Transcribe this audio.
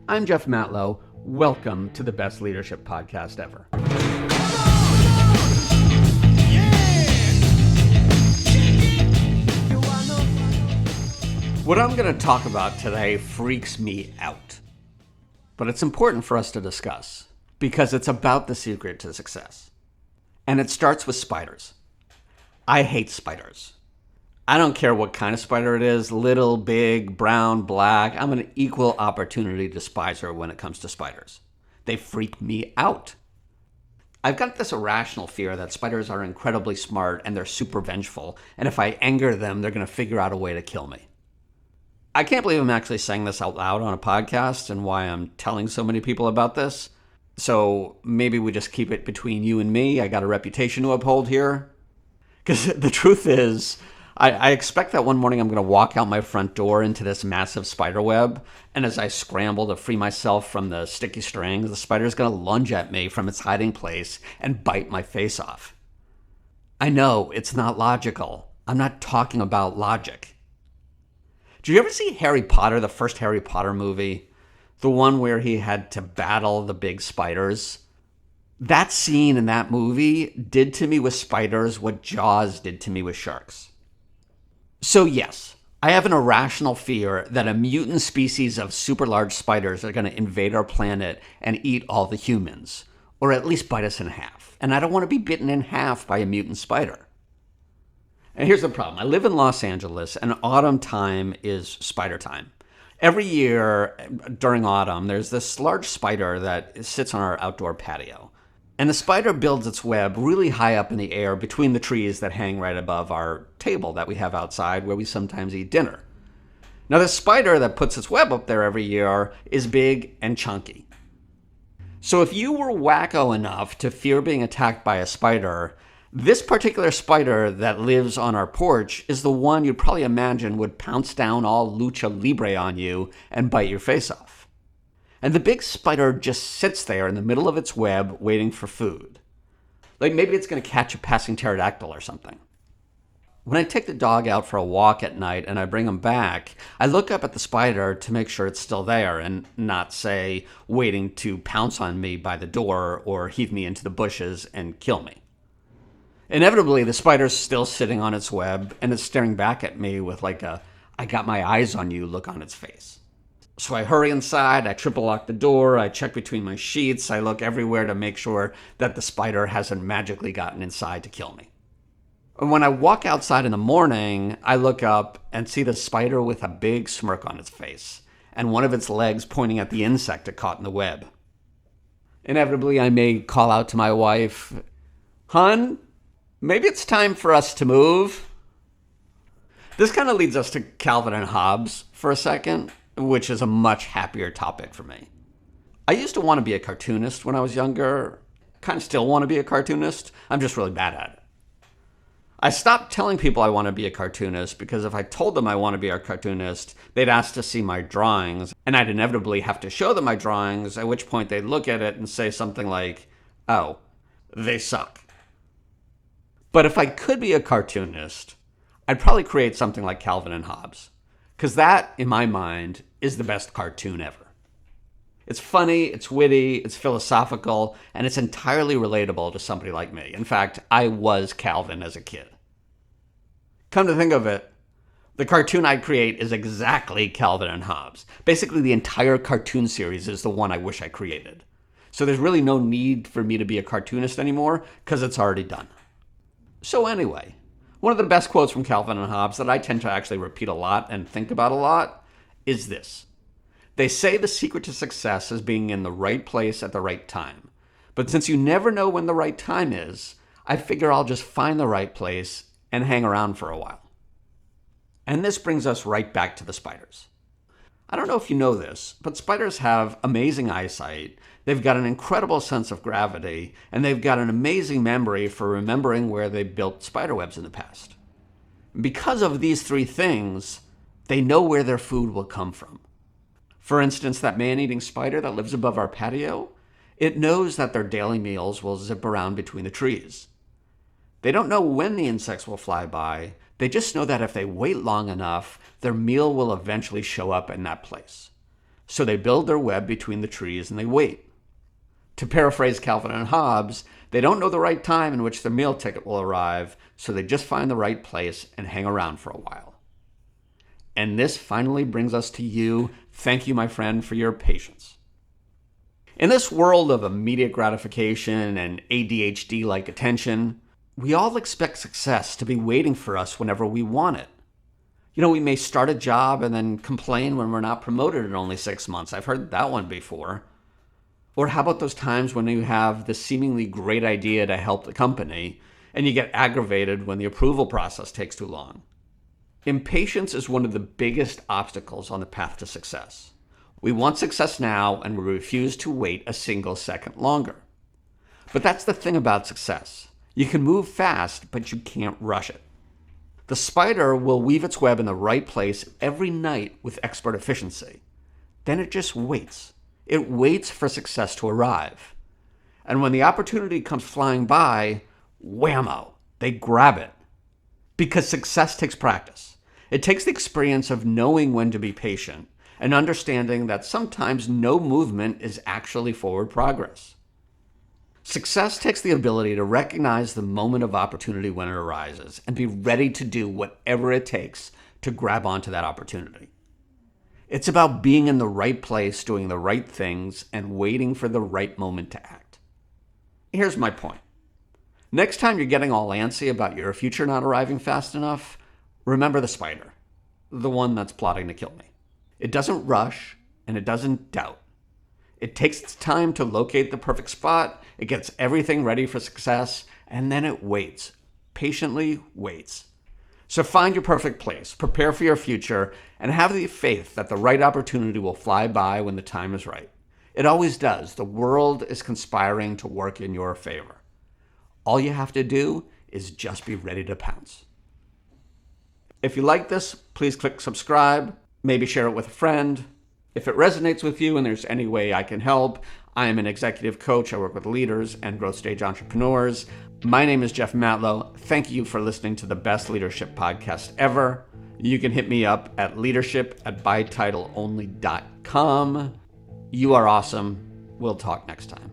I'm Jeff Matlow. Welcome to the best leadership podcast ever. What I'm going to talk about today freaks me out. But it's important for us to discuss because it's about the secret to success. And it starts with spiders. I hate spiders. I don't care what kind of spider it is, little, big, brown, black. I'm an equal opportunity despiser when it comes to spiders. They freak me out. I've got this irrational fear that spiders are incredibly smart and they're super vengeful, and if I anger them, they're going to figure out a way to kill me. I can't believe I'm actually saying this out loud on a podcast and why I'm telling so many people about this. So maybe we just keep it between you and me. I got a reputation to uphold here. Because the truth is, I expect that one morning I'm going to walk out my front door into this massive spider web, and as I scramble to free myself from the sticky strings, the spider's going to lunge at me from its hiding place and bite my face off. I know, it's not logical. I'm not talking about logic. Did you ever see Harry Potter, the first Harry Potter movie? The one where he had to battle the big spiders? That scene in that movie did to me with spiders what Jaws did to me with sharks. So yes, I have an irrational fear that a mutant species of super large spiders are going to invade our planet and eat all the humans, or at least bite us in half. And I don't want to be bitten in half by a mutant spider. And here's the problem. I live in Los Angeles, and autumn time is spider time. Every year during autumn, there's this large spider that sits on our outdoor patio. And the spider builds its web really high up in the air between the trees that hang right above our table that we have outside where we sometimes eat dinner. Now, the spider that puts its web up there every year is big and chunky. So if you were wacko enough to fear being attacked by a spider, this particular spider that lives on our porch is the one you'd probably imagine would pounce down all lucha libre on you and bite your face off. And the big spider just sits there in the middle of its web waiting for food. Like maybe it's going to catch a passing pterodactyl or something. When I take the dog out for a walk at night and I bring him back, I look up at the spider to make sure it's still there and not, say, waiting to pounce on me by the door or heave me into the bushes and kill me. Inevitably, the spider's still sitting on its web and it's staring back at me with like a "I got my eyes on you" look on its face. So I hurry inside, I triple lock the door, I check between my sheets, I look everywhere to make sure that the spider hasn't magically gotten inside to kill me. And when I walk outside in the morning, I look up and see the spider with a big smirk on its face and one of its legs pointing at the insect it caught in the web. Inevitably, I may call out to my wife, "Hun, maybe it's time for us to move." This kind of leads us to Calvin and Hobbes for a second, which is a much happier topic for me. I used to want to be a cartoonist when I was younger. Kind of still want to be a cartoonist. I'm just really bad at it. I stopped telling people I want to be a cartoonist because if I told them I want to be a cartoonist, they'd ask to see my drawings, and I'd inevitably have to show them my drawings, at which point they'd look at it and say something like, "Oh, they suck." But if I could be a cartoonist, I'd probably create something like Calvin and Hobbes. Because that, in my mind, is the best cartoon ever. It's funny, it's witty, it's philosophical, and it's entirely relatable to somebody like me. In fact, I was Calvin as a kid. Come to think of it, the cartoon I create is exactly Calvin and Hobbes. Basically, the entire cartoon series is the one I wish I created. So there's really no need for me to be a cartoonist anymore, because it's already done. So anyway, one of the best quotes from Calvin and Hobbes that I tend to actually repeat a lot and think about a lot is this. They say the secret to success is being in the right place at the right time. But since you never know when the right time is, I figure I'll just find the right place and hang around for a while. And this brings us right back to the spiders. I don't know if you know this, but spiders have amazing eyesight, they've got an incredible sense of gravity, and they've got an amazing memory for remembering where they built spider webs in the past. Because of these three things, they know where their food will come from. For instance, that man-eating spider that lives above our patio, it knows that their daily meals will zip around between the trees. They don't know when the insects will fly by. They just know that if they wait long enough, their meal will eventually show up in that place. So they build their web between the trees and they wait. To paraphrase Calvin and Hobbes, they don't know the right time in which their meal ticket will arrive, so they just find the right place and hang around for a while. And this finally brings us to you. Thank you, my friend, for your patience. In this world of immediate gratification and ADHD-like attention, we all expect success to be waiting for us whenever we want it. We may start a job and then complain when we're not promoted in only 6 months. I've heard that one before. Or how about those times when you have the seemingly great idea to help the company and you get aggravated when the approval process takes too long? Impatience is one of the biggest obstacles on the path to success. We want success now and we refuse to wait a single second longer. But that's the thing about success. You can move fast, but you can't rush it. The spider will weave its web in the right place every night with expert efficiency. Then it just waits. It waits for success to arrive. And when the opportunity comes flying by, whammo, they grab it. Because success takes practice. It takes the experience of knowing when to be patient and understanding that sometimes no movement is actually forward progress. Success takes the ability to recognize the moment of opportunity when it arises and be ready to do whatever it takes to grab onto that opportunity. It's about being in the right place, doing the right things, and waiting for the right moment to act. Here's my point. Next time you're getting all antsy about your future not arriving fast enough, remember the spider, the one that's plotting to kill me. It doesn't rush, and it doesn't doubt. It takes its time to locate the perfect spot, it gets everything ready for success, and then it waits. Patiently waits. So find your perfect place, prepare for your future, and have the faith that the right opportunity will fly by when the time is right. It always does. The world is conspiring to work in your favor. All you have to do is just be ready to pounce. If you like this, please click subscribe, maybe share it with a friend. If it resonates with you and there's any way I can help, I am an executive coach. I work with leaders and growth stage entrepreneurs. My name is Jeff Matlow. Thank you for listening to the best leadership podcast ever. You can hit me up at leadership@bytitleonly.com. You are awesome. We'll talk next time.